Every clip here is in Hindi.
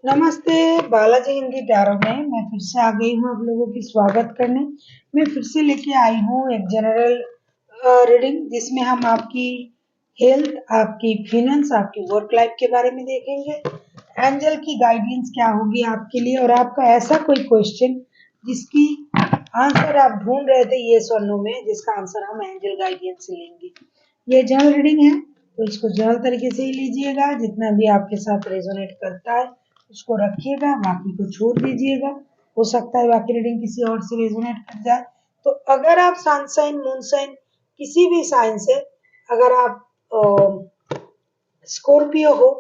नमस्ते। बालाजी हिंदी टैरो में मैं फिर से आ गई हूँ आप लोगों की स्वागत करने। मैं फिर से लेके आई हूँ एक जनरल रीडिंग जिसमें हम आपकी हेल्थ, आपकी फिनेंस, आपकी वर्क लाइफ के बारे में देखेंगे। एंजल की गाइडेंस क्या होगी आपके लिए और आपका ऐसा कोई क्वेश्चन जिसकी आंसर आप ढूंढ रहे थे येस और नो में, जिसका आंसर हम एंजल गाइडेंस से लेंगे। ये जनरल रीडिंग है तो इसको जनरल तरीके से ही लीजिएगा। जितना भी आपके साथ रेजोनेट करता है उसको रखिएगा, बाकी को छोड़ दीजिएगा। हो सकता है बाकी रीडिंग किसी और से रेजोनेट कर जाए। तो अगर आप सन साइन, मून साइन, किसी भी साइन से अगर आप स्कॉर्पियो हो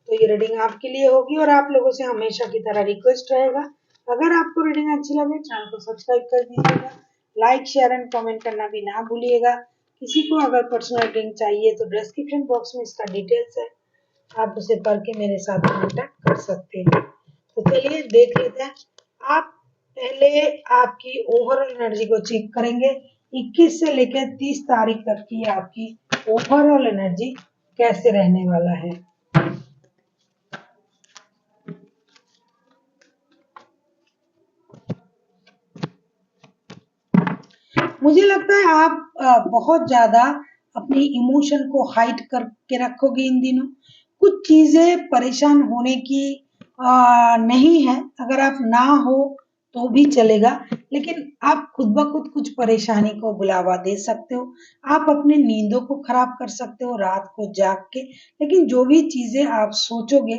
तो ये रीडिंग आपके लिए होगी। और आप लोगों से हमेशा की तरह रिक्वेस्ट रहेगा, अगर आपको रीडिंग अच्छी लगे चैनल को सब्सक्राइब कर दीजिएगा, लाइक शेयर एंड कमेंट करना भी ना भूलिएगा। किसी को अगर पर्सनल रीडिंग चाहिए तो डिस्क्रिप्शन बॉक्स में इसका डिटेल्स है, आप उसे पढ़ के मेरे साथ कांटेक्ट कर सकते हैं। तो चलिए देख लेते हैं। आप पहले आपकी ओवरऑल एनर्जी को चेक करेंगे। 21 से लेकर 30 तारीख तक की आपकी ओवरऑल एनर्जी कैसे रहने वाला है। मुझे लगता है आप बहुत ज्यादा अपनी इमोशन को हाइड करके रखोगे इन दिनों। कुछ चीजें परेशान होने की नहीं है, अगर आप ना हो तो भी चलेगा, लेकिन आप खुद ब खुद कुछ परेशानी को बुलावा दे सकते हो। आप अपनी नींदों को खराब कर सकते हो रात को जाग के, लेकिन जो भी चीजें आप सोचोगे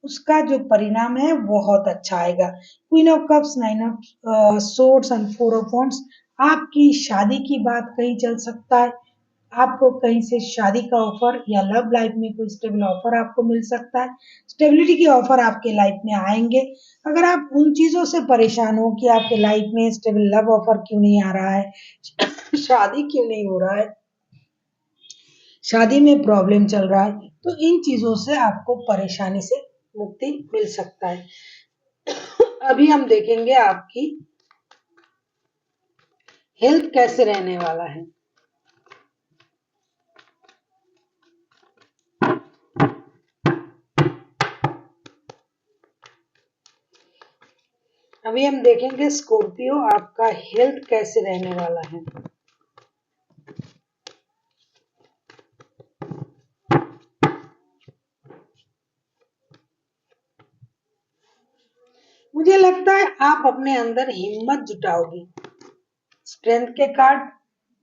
उसका जो परिणाम है बहुत अच्छा आएगा। Queen of cups, nine of swords and four of wands, आपकी शादी की बात कहीं चल सकता है। आपको कहीं से शादी का ऑफर या लव लाइफ में कोई स्टेबल ऑफर आपको मिल सकता है। स्टेबिलिटी के ऑफर आपके लाइफ में आएंगे। अगर आप उन चीजों से परेशान हो कि आपके लाइफ में स्टेबल लव ऑफर क्यों नहीं आ रहा है, शादी क्यों नहीं हो रहा है, शादी में प्रॉब्लम चल रहा है, तो इन चीजों से आपको परेशानी से मुक्ति मिल सकता है। अभी हम देखेंगे आपकी हेल्थ कैसे रहने वाला है। अभी हम देखेंगे स्कॉर्पियो आपका हेल्थ कैसे रहने वाला है। मुझे लगता है आप अपने अंदर हिम्मत जुटाओगे। स्ट्रेंथ के कार्ड,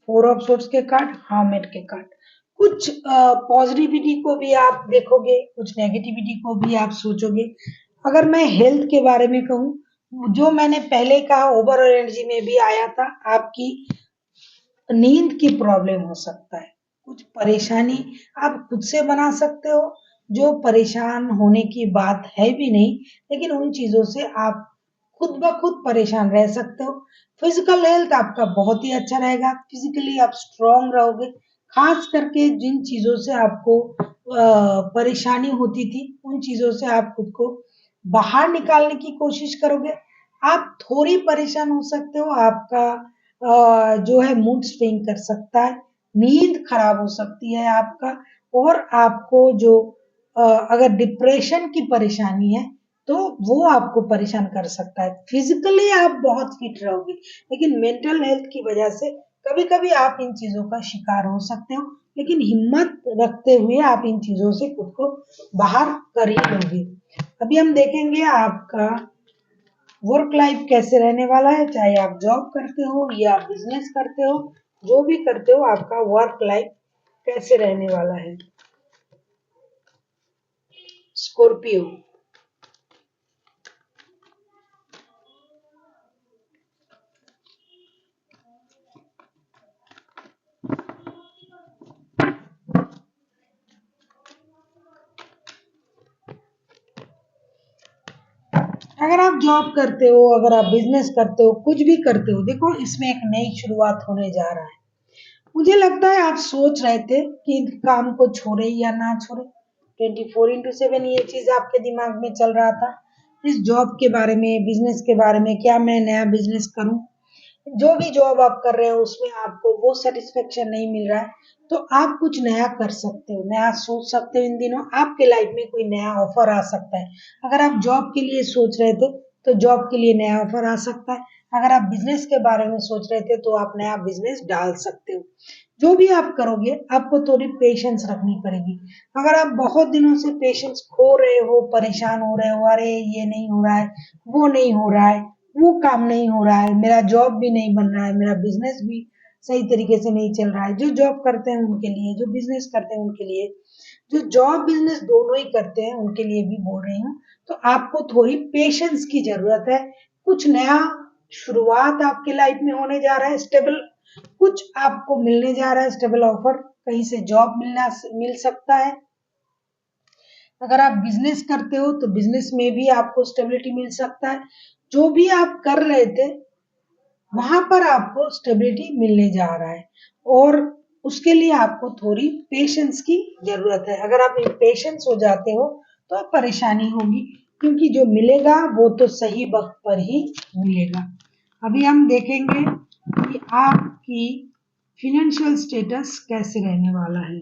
फोर ऑफ सोर्ड्स के कार्ड, हार्मेट के कार्ड। कुछ पॉजिटिविटी को भी आप देखोगे, कुछ नेगेटिविटी को भी आप सोचोगे। अगर मैं हेल्थ के बारे में कहूँ, जो मैंने पहले कहा ओवरऑल एनर्जी में भी आया था, आपकी नींद की प्रॉब्लम हो सकता है। कुछ परेशानी आप खुद से बना सकते हो, जो परेशान होने की बात है भी नहीं, लेकिन उन चीजों से आप खुद ब खुद परेशान रह सकते हो। फिजिकल हेल्थ आपका बहुत ही अच्छा रहेगा, फिजिकली आप स्ट्रांग रहोगे। खास करके जिन चीजों से आपको परेशानी होती थी उन चीजों से आप खुद को बाहर निकालने की कोशिश करोगे। आप थोड़ी परेशान हो सकते हो, आपका जो है मूड स्विंग कर सकता है, नींद खराब हो सकती है आपका। और आपको जो अगर डिप्रेशन की परेशानी है तो वो आपको परेशान कर सकता है। फिजिकली आप बहुत फिट रहोगे, लेकिन मेंटल हेल्थ की वजह से कभी कभी आप इन चीजों का शिकार हो सकते हो, लेकिन हिम्मत रखते हुए आप इन चीजों से खुद को बाहर कर ही लोगे। अभी हम देखेंगे आपका वर्क लाइफ कैसे रहने वाला है। चाहे आप जॉब करते हो या बिजनेस करते हो, जो भी करते हो आपका वर्क लाइफ कैसे रहने वाला है। स्कॉर्पियो, अगर आप जॉब करते हो, अगर आप बिजनेस करते हो, कुछ भी करते हो, देखो इसमें एक नई शुरुआत होने जा रहा है। मुझे लगता है आप सोच रहे थे कि काम को छोड़े या ना छोड़े। 24/7 ये चीज आपके दिमाग में चल रहा था, इस जॉब के बारे में, बिजनेस के बारे में, क्या मैं नया बिजनेस करूं। जो भी जॉब आप कर रहे हो उसमें आपको वो सेटिस्फेक्शन नहीं मिल रहा है, तो आप कुछ नया कर सकते हो, नया सोच सकते हो। इन दिनों आपके लाइफ में कोई नया ऑफर आ सकता है। अगर आप जॉब के लिए सोच रहे थे तो जॉब के लिए नया ऑफर आ सकता है। अगर आप बिजनेस के बारे में सोच रहे थे तो आप नया बिजनेस डाल सकते हो। जो भी आप करोगे आपको थोड़ी पेशेंस रखनी पड़ेगी। अगर आप बहुत दिनों से पेशेंस खो रहे हो, परेशान हो रहे हो, अरे ये नहीं हो रहा है, वो नहीं हो रहा है, वो काम नहीं हो रहा है, मेरा जॉब भी नहीं बन रहा है, मेरा बिजनेस भी सही तरीके से नहीं चल रहा है। जो जॉब करते हैं उनके लिए, जो बिजनेस करते हैं उनके लिए, जो जॉब बिजनेस दोनों ही करते हैं उनके लिए भी बोल रही हूँ। तो आपको थोड़ी पेशेंस की जरूरत है। कुछ नया शुरुआत आपके लाइफ में होने जा रहा है, स्टेबल कुछ आपको मिलने जा रहा है, स्टेबल ऑफर कहीं से जॉब मिल सकता है। अगर आप बिजनेस करते हो तो बिजनेस में भी आपको स्टेबिलिटी मिल सकता है। जो भी आप कर रहे थे वहां पर आपको स्टेबिलिटी मिलने जा रहा है, और उसके लिए आपको थोड़ी पेशेंस की जरूरत है। अगर आप पेशेंस हो जाते हो तो आप परेशानी होगी, क्योंकि जो मिलेगा वो तो सही वक्त पर ही मिलेगा। अभी हम देखेंगे कि आपकी फिनेंशियल स्टेटस कैसे रहने वाला है।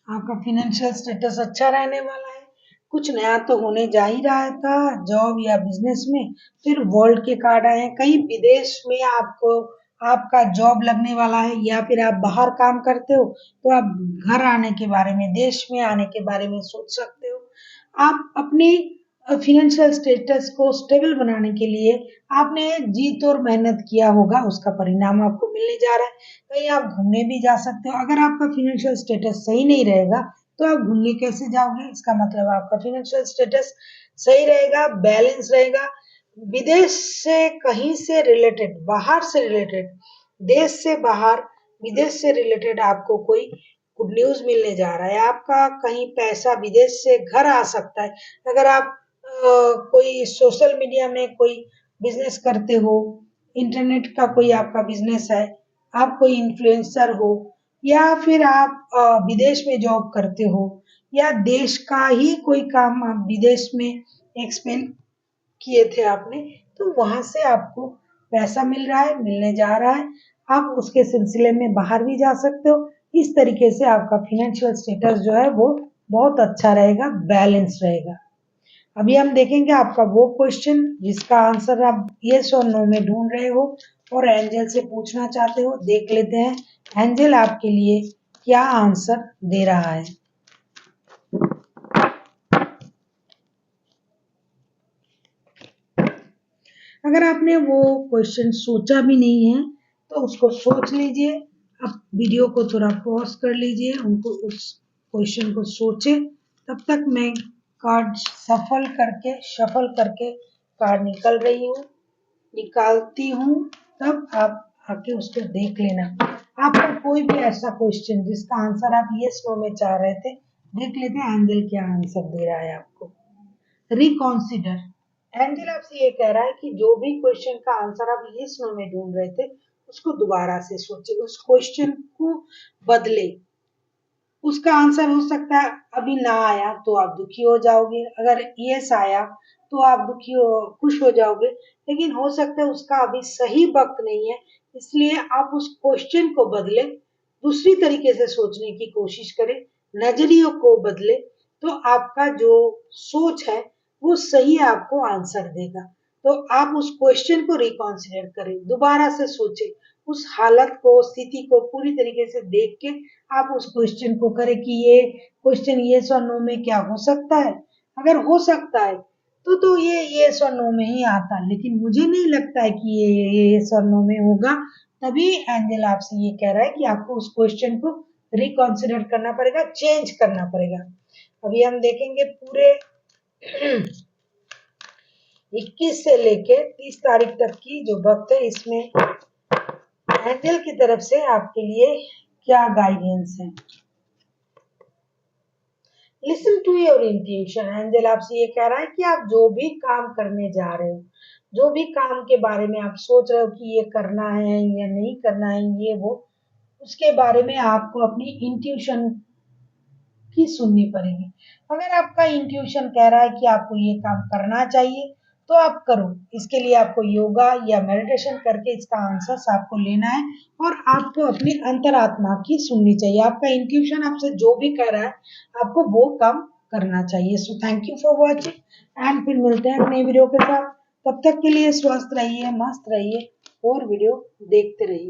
आपका फिनेंशियल स्टेटस अच्छा रहने वाला है। कुछ नया तो होने जा ही रहा था जॉब या बिजनेस में। फिर वर्ल्ड के कार्ड आए हैं, कहीं विदेश में आपको आपका जॉब लगने वाला है, या फिर आप बाहर काम करते हो तो आप घर आने के बारे में, देश में आने के बारे में सोच सकते हो। आप अपनी फिनेंशियल स्टेटस को स्टेबल बनाने के लिए आपने जीत और मेहनत किया होगा, उसका परिणाम आपको मिलने जा रहा है। कहीं आप घूमने भी जा सकते हो। अगर आपका फिनेंशियल स्टेटस सही नहीं रहेगा तो आप घूमने कैसे जाओगे? इसका मतलब आपका फिनेंशियल स्टेटस सही रहेगा, बैलेंस रहेगा। विदेश से कहीं से रिलेटेड, बाहर से रिलेटेड, देश से बाहर, विदेश से रिलेटेड आपको कोई गुड न्यूज मिलने जा रहा है। आपका कहीं पैसा विदेश से घर आ सकता है। अगर आप कोई सोशल मीडिया में कोई बिजनेस करते हो, इंटरनेट का कोई आपका बिजनेस है, आप कोई इन्फ्लुएंसर हो, या फिर आप विदेश में जॉब करते हो, या देश का ही कोई काम आप विदेश में एक्सपेंड किए थे आपने, तो वहां से आपको पैसा मिल रहा है, मिलने जा रहा है। आप उसके सिलसिले में बाहर भी जा सकते हो। इस तरीके से आपका फिनेंशियल स्टेटस जो है वो बहुत अच्छा रहेगा, बैलेंस रहेगा। अभी हम देखेंगे आपका वो क्वेश्चन जिसका आंसर आप यस और नो में ढूंढ रहे हो और एंजल से पूछना चाहते हो। देख लेते हैं एंजल आपके लिए क्या आंसर दे रहा है। अगर आपने वो क्वेश्चन सोचा भी नहीं है तो उसको सोच लीजिए। आप वीडियो को थोड़ा पॉज कर लीजिए, उनको उस क्वेश्चन को सोचे। तब तक मैं कार्ड शफल करके कार्ड निकल रही हूँ, निकालती हूँ। तब आप आके उसको देख लेना। आपका कोई भी ऐसा क्वेश्चन जिसका आंसर आप यस नो में चाह रहे थे, देख लेते हैं एंजल क्या आंसर दे रहा है आपको। रिकॉन्सिडर, एंजल आपसे ये कह रहा है कि जो भी क्वेश्चन का आंसर आप यस नो में ढूंढ रहे थे उसको दोबारा से सोचे, उस क्वेश्चन को बदले। उसका आंसर हो सकता है अभी ना आया तो आप दुखी हो जाओगे, अगर यस आया तो आप खुश हो जाओगे, लेकिन हो सकता है उसका अभी सही वक्त नहीं है। इसलिए आप उस क्वेश्चन को बदले, दूसरी तरीके से सोचने की कोशिश करें, नजरियों को बदले, तो आपका जो सोच है वो सही आपको आंसर देगा। तो आप उस क्वेश्चन को रिकॉन्सिडर करें, दोबारा से सोचें, उस हालत को, स्थिति को पूरी तरीके से देख के आप उस क्वेश्चन को करें कि ये क्वेश्चन यस और नो में क्या हो सकता है। अगर हो सकता है तो ये यस और नो में ही आता, लेकिन मुझे नहीं लगता है कि ये यस और नो में होगा। तभी एंजल आपसे ये कह रहा है कि आपको उस क्वेश्चन को रिकॉन्सिडर करना पड़ेगा, चेंज करना पड़ेगा। अभी हम देखेंगे पूरे 21 से लेके 30 तारीख तक की जो वक्त है, इसमें एंजल की तरफ से आपके लिए क्या गाइडेंस है। Listen to your intuition, angel आपसे ये कह रहा है कि आप जो भी काम करने जा रहे हो, जो भी काम के बारे में आप सोच रहे हो कि ये करना है या नहीं करना है, ये वो, उसके बारे में आपको अपनी इंट्यूशन की सुननी पड़ेगी। अगर आपका इंट्यूशन कह रहा है कि आपको ये काम करना चाहिए तो आप करो। इसके लिए आपको योगा या मेडिटेशन करके इसका आंसर्स आपको लेना है और आपको अपनी अंतरात्मा की सुननी चाहिए। आपका इंट्यूशन आपसे जो भी कह रहा है आपको वो काम करना चाहिए। So thank you for watching and फिर मिलते हैं नए वीडियो के साथ। तब तक के लिए स्वस्थ रहिए, मस्त रहिए और वीडियो देखते रहिए।